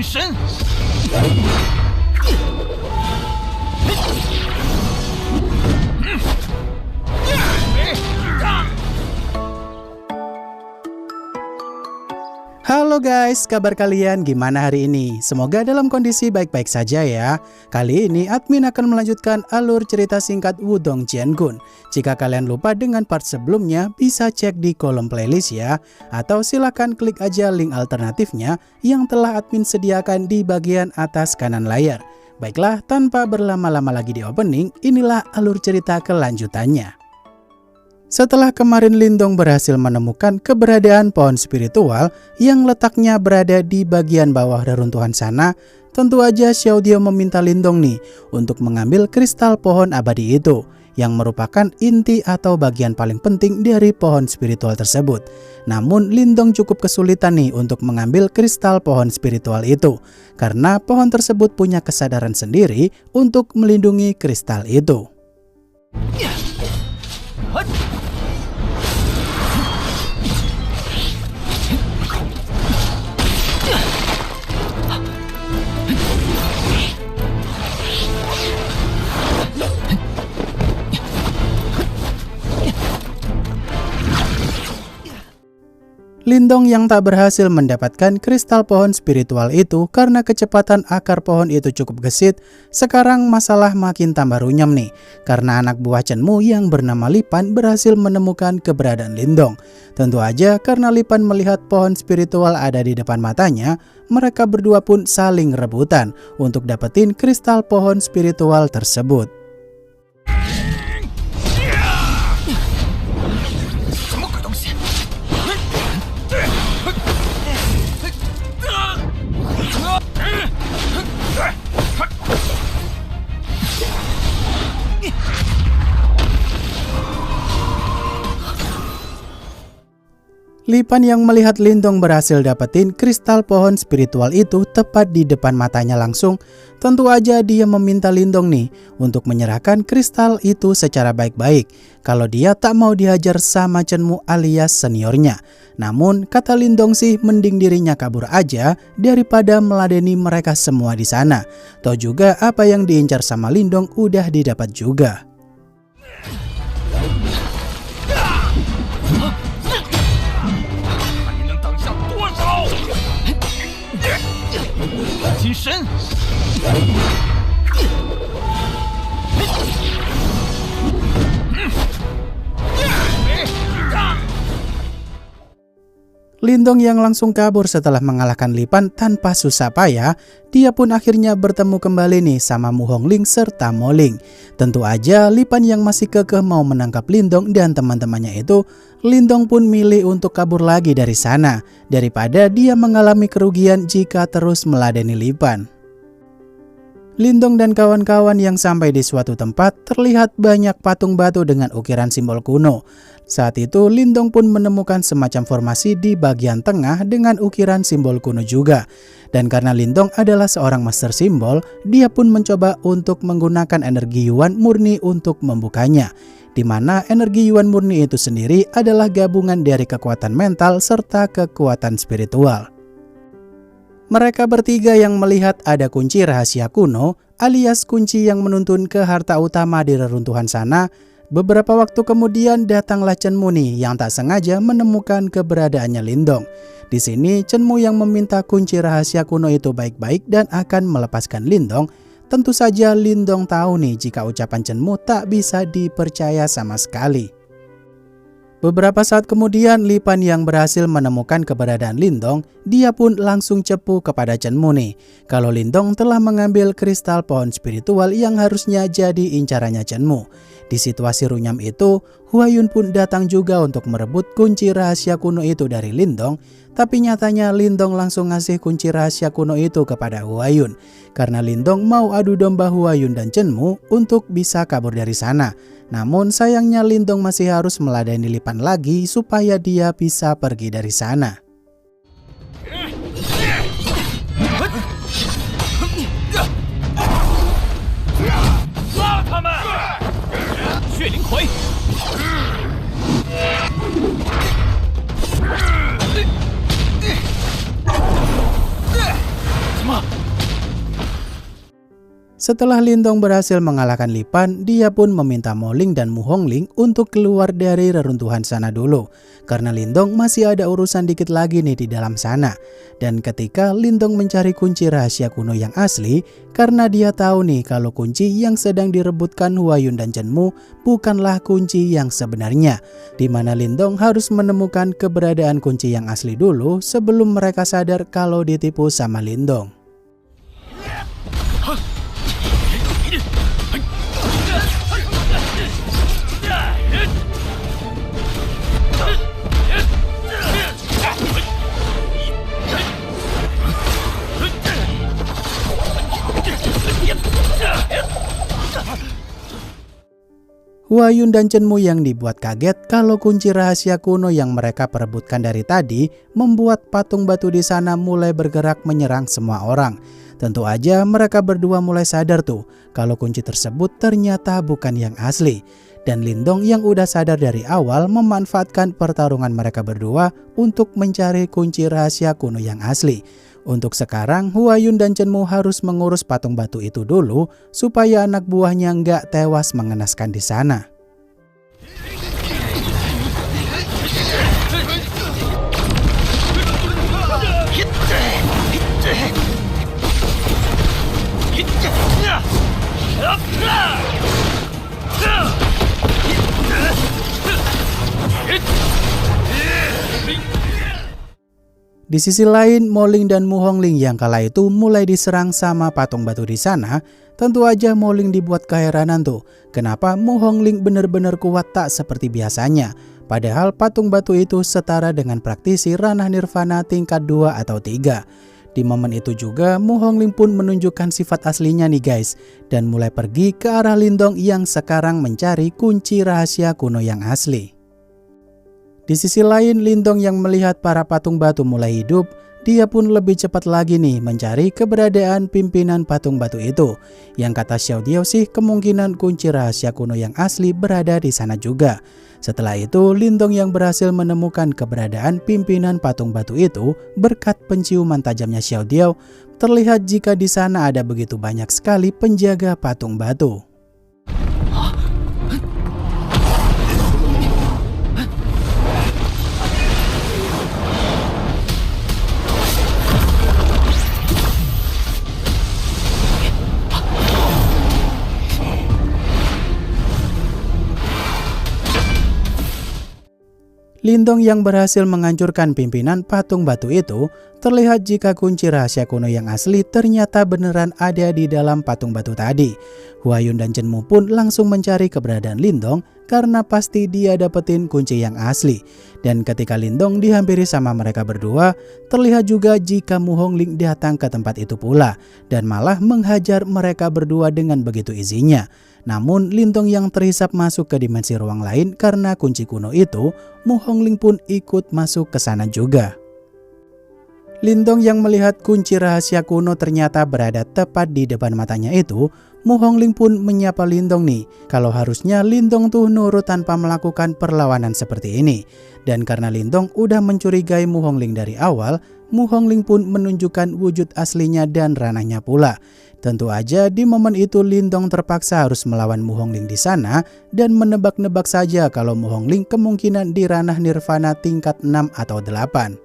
金身。Halo guys, kabar kalian gimana hari ini? Semoga dalam kondisi baik-baik saja ya. Kali ini admin akan melanjutkan alur cerita singkat Wudong Jiangun. Jika kalian lupa dengan part sebelumnya, bisa cek di kolom playlist ya. Atau silakan klik aja link alternatifnya yang telah admin sediakan di bagian atas kanan layar. Baiklah, tanpa berlama-lama lagi di opening, inilah alur cerita kelanjutannya. Setelah kemarin Lindong berhasil menemukan keberadaan pohon spiritual yang letaknya berada di bagian bawah reruntuhan sana, tentu aja Xiao Dio meminta Lindong nih untuk mengambil kristal pohon abadi itu, yang merupakan inti atau bagian paling penting dari pohon spiritual tersebut. Namun Lindong cukup kesulitan nih untuk mengambil kristal pohon spiritual itu, karena pohon tersebut punya kesadaran sendiri untuk melindungi kristal itu. Lindong yang tak berhasil mendapatkan kristal pohon spiritual itu karena kecepatan akar pohon itu cukup gesit. Sekarang masalah makin tambah runyam nih, karena anak buah Chenmu yang bernama Lipan berhasil menemukan keberadaan Lindong. Tentu aja karena Lipan melihat pohon spiritual ada di depan matanya, mereka berdua pun saling rebutan untuk dapetin kristal pohon spiritual tersebut. Lipan yang melihat Lindong berhasil dapetin kristal pohon spiritual itu tepat di depan matanya langsung, tentu aja dia meminta Lindong nih untuk menyerahkan kristal itu secara baik-baik kalau dia tak mau dihajar sama Chenmu alias seniornya. Namun kata Lindong sih mending dirinya kabur aja daripada meladeni mereka semua di sana. Toh juga apa yang diincar sama Lindong udah didapat juga. Lindong yang langsung kabur setelah mengalahkan Lipan tanpa susah payah, dia pun akhirnya bertemu kembali nih sama Mu Hongling serta Mo Ling. Tentu aja Lipan yang masih kekeh mau menangkap Lindong dan teman-temannya itu, Lindong pun milih untuk kabur lagi dari sana daripada dia mengalami kerugian jika terus meladeni Lipan. Lindong dan kawan-kawan yang sampai di suatu tempat terlihat banyak patung batu dengan ukiran simbol kuno. Saat itu Lindong pun menemukan semacam formasi di bagian tengah dengan ukiran simbol kuno juga. Dan karena Lindong adalah seorang master simbol, dia pun mencoba untuk menggunakan energi Yuan murni untuk membukanya. Di mana energi Yuan murni itu sendiri adalah gabungan dari kekuatan mental serta kekuatan spiritual. Mereka bertiga yang melihat ada kunci rahasia kuno alias kunci yang menuntun ke harta utama di reruntuhan sana. Beberapa waktu kemudian datanglah Chenmu nih yang tak sengaja menemukan keberadaannya Lindong. Di sini Chenmu yang meminta kunci rahasia kuno itu baik-baik dan akan melepaskan Lindong. Tentu saja Lindong tahu nih jika ucapan Chenmu tak bisa dipercaya sama sekali. Beberapa saat kemudian Lipan yang berhasil menemukan keberadaan Lindong, dia pun langsung cepu kepada Chenmu nih kalau Lindong telah mengambil kristal pohon spiritual yang harusnya jadi incarannya Chenmu. Di situasi runyam itu, Huayun pun datang juga untuk merebut kunci rahasia kuno itu dari Lindong, tapi nyatanya Lindong langsung ngasih kunci rahasia kuno itu kepada Huayun karena Lindong mau adu domba Huayun dan Chenmu untuk bisa kabur dari sana. Namun sayangnya Lindong masih harus meladeni Lipan lagi supaya dia bisa pergi dari sana. Setelah Lindong berhasil mengalahkan Lipan, dia pun meminta Moling dan Mu Hongling untuk keluar dari reruntuhan sana dulu. Karena Lindong masih ada urusan dikit lagi nih di dalam sana. Dan ketika Lindong mencari kunci rahasia kuno yang asli, karena dia tahu nih kalau kunci yang sedang direbutkan Huayun dan Chenmu bukanlah kunci yang sebenarnya. Di mana Lindong harus menemukan keberadaan kunci yang asli dulu sebelum mereka sadar kalau ditipu sama Lindong. Huayun dan Chenmu yang dibuat kaget kalau kunci rahasia kuno yang mereka perebutkan dari tadi membuat patung batu di sana mulai bergerak menyerang semua orang. Tentu aja mereka berdua mulai sadar tuh kalau kunci tersebut ternyata bukan yang asli. Dan Lindong yang udah sadar dari awal memanfaatkan pertarungan mereka berdua untuk mencari kunci rahasia kuno yang asli. Untuk sekarang, Huayun dan Chenmu harus mengurus patung batu itu dulu supaya anak buahnya nggak tewas mengenaskan di sana. Di sisi lain, Moling dan Mu Hongling yang kala itu mulai diserang sama patung batu di sana. Tentu aja Moling dibuat keheranan tuh, kenapa Mu Hongling benar-benar kuat tak seperti biasanya. Padahal patung batu itu setara dengan praktisi ranah nirvana tingkat 2 atau 3. Di momen itu juga Mu Hongling pun menunjukkan sifat aslinya nih guys, dan mulai pergi ke arah Lindong yang sekarang mencari kunci rahasia kuno yang asli. Di sisi lain, Lindong yang melihat para patung batu mulai hidup, dia pun lebih cepat lagi nih mencari keberadaan pimpinan patung batu itu. Yang kata Xiao Diao sih kemungkinan kunci rahasia kuno yang asli berada di sana juga. Setelah itu, Lindong yang berhasil menemukan keberadaan pimpinan patung batu itu berkat penciuman tajamnya Xiao Diao, terlihat jika di sana ada begitu banyak sekali penjaga patung batu. Lindong yang berhasil menghancurkan pimpinan patung batu itu, terlihat jika kunci rahasia kuno yang asli ternyata beneran ada di dalam patung batu tadi. Huayun dan Chenmu pun langsung mencari keberadaan Lindong karena pasti dia dapetin kunci yang asli. Dan ketika Lindong dihampiri sama mereka berdua, terlihat juga jika Mu Hongling datang ke tempat itu pula dan malah menghajar mereka berdua dengan begitu izinnya. Namun Lindong yang terhisap masuk ke dimensi ruang lain karena kunci kuno itu, Mu Hongling pun ikut masuk ke sana juga. Lindong yang melihat kunci rahasia kuno ternyata berada tepat di depan matanya itu, Mu Hongling pun menyapa Lindong nih, kalau harusnya Lindong tuh nurut tanpa melakukan perlawanan seperti ini. Dan karena Lindong udah mencurigai Mu Hongling dari awal, Mu Hongling pun menunjukkan wujud aslinya dan ranahnya pula. Tentu aja di momen itu Lindong terpaksa harus melawan Mu Hongling di sana dan menebak-nebak saja kalau Mu Hongling kemungkinan di ranah nirvana tingkat 6 atau 8.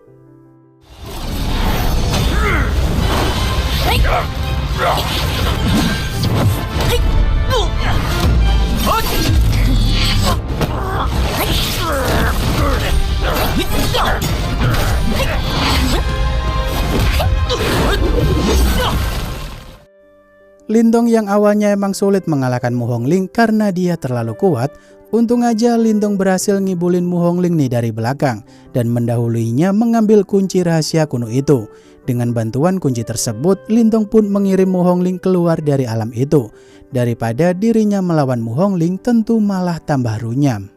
Lindong yang awalnya emang sulit mengalahkan Mu Hongling karena dia terlalu kuat, untung aja Lindong berhasil ngibulin Mu Hongling nih dari belakang dan mendahuluinya mengambil kunci rahasia kuno itu. Dengan bantuan kunci tersebut, Lindong pun mengirim Mu Hongling keluar dari alam itu. Daripada dirinya melawan Mu Hongling, tentu malah tambah runyam.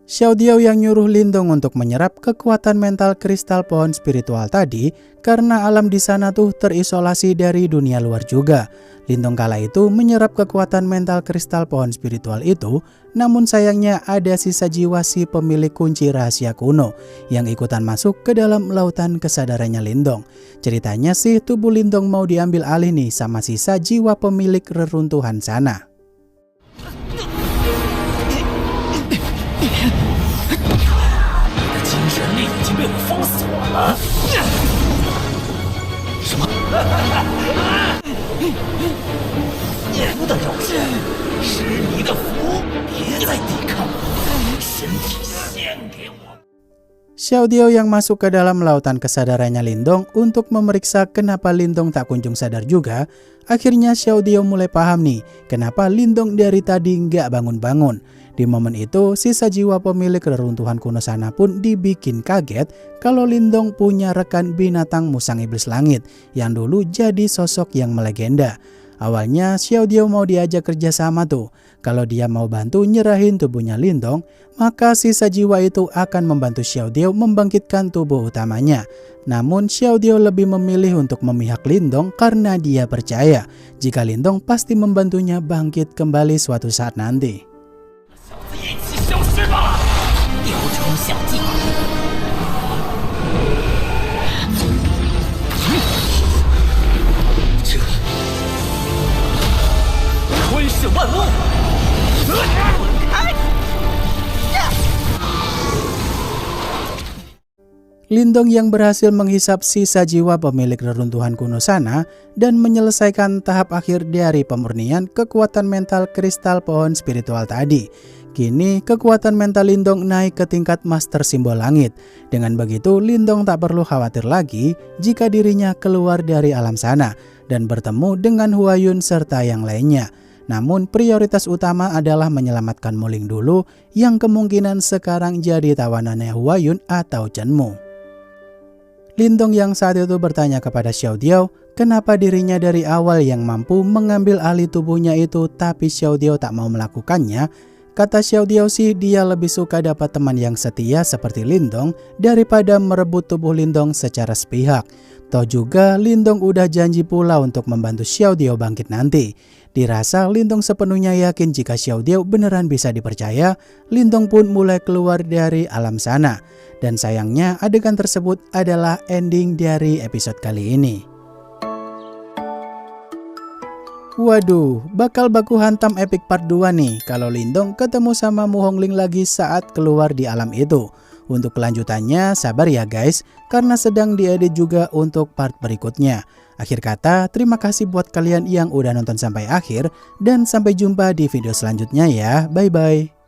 Xiao Diao yang nyuruh Lindong untuk menyerap kekuatan mental kristal pohon spiritual tadi karena alam di sana tuh terisolasi dari dunia luar juga. Lindong kala itu menyerap kekuatan mental kristal pohon spiritual itu, namun sayangnya ada sisa jiwa si pemilik kunci rahasia kuno yang ikutan masuk ke dalam lautan kesadarannya Lindong. Ceritanya sih tubuh Lindong mau diambil alih nih sama sisa jiwa pemilik reruntuhan sana. Xiao Diao yang masuk ke dalam lautan kesadarannya Lindong untuk memeriksa kenapa Lindong tak kunjung sadar juga. Akhirnya Xiao Diao mulai paham nih kenapa Lindong dari tadi nggak bangun-bangun. Di momen itu sisa jiwa pemilik reruntuhan kuno sana pun dibikin kaget kalau Lindong punya rekan binatang musang iblis langit yang dulu jadi sosok yang melegenda. Awalnya Xiao Diao mau diajak kerjasama tuh. Kalau dia mau bantu nyerahin tubuhnya Lindong, maka sisa jiwa itu akan membantu Xiao Diao membangkitkan tubuh utamanya. Namun Xiao Diao lebih memilih untuk memihak Lindong karena dia percaya jika Lindong pasti membantunya bangkit kembali suatu saat nanti. Lindong yang berhasil menghisap sisa jiwa pemilik reruntuhan kuno sana dan menyelesaikan tahap akhir dari pemurnian kekuatan mental kristal pohon spiritual tadi. Kini kekuatan mental Lindong naik ke tingkat master simbol langit. Dengan begitu Lindong tak perlu khawatir lagi jika dirinya keluar dari alam sana dan bertemu dengan Huayun serta yang lainnya. Namun prioritas utama adalah menyelamatkan Mo Ling dulu yang kemungkinan sekarang jadi tawanannya Huayun atau Chenmu. Lindong yang saat itu bertanya kepada Xiao Diao kenapa dirinya dari awal yang mampu mengambil alih tubuhnya itu tapi Xiao Diao tak mau melakukannya. Kata Xiao Diao sih dia lebih suka dapat teman yang setia seperti Lindong daripada merebut tubuh Lindong secara sepihak. Toh juga Lindong udah janji pula untuk membantu Xiao Diao bangkit nanti. Dirasa Lindong sepenuhnya yakin jika Xiao Diao beneran bisa dipercaya, Lindong pun mulai keluar dari alam sana. Dan sayangnya adegan tersebut adalah ending dari episode kali ini. Waduh, bakal baku hantam epic part 2 nih kalau Lindong ketemu sama Mu Hongling lagi saat keluar di alam itu. Untuk kelanjutannya sabar ya guys, karena sedang diedit juga untuk part berikutnya. Akhir kata, terima kasih buat kalian yang udah nonton sampai akhir dan sampai jumpa di video selanjutnya ya. Bye bye.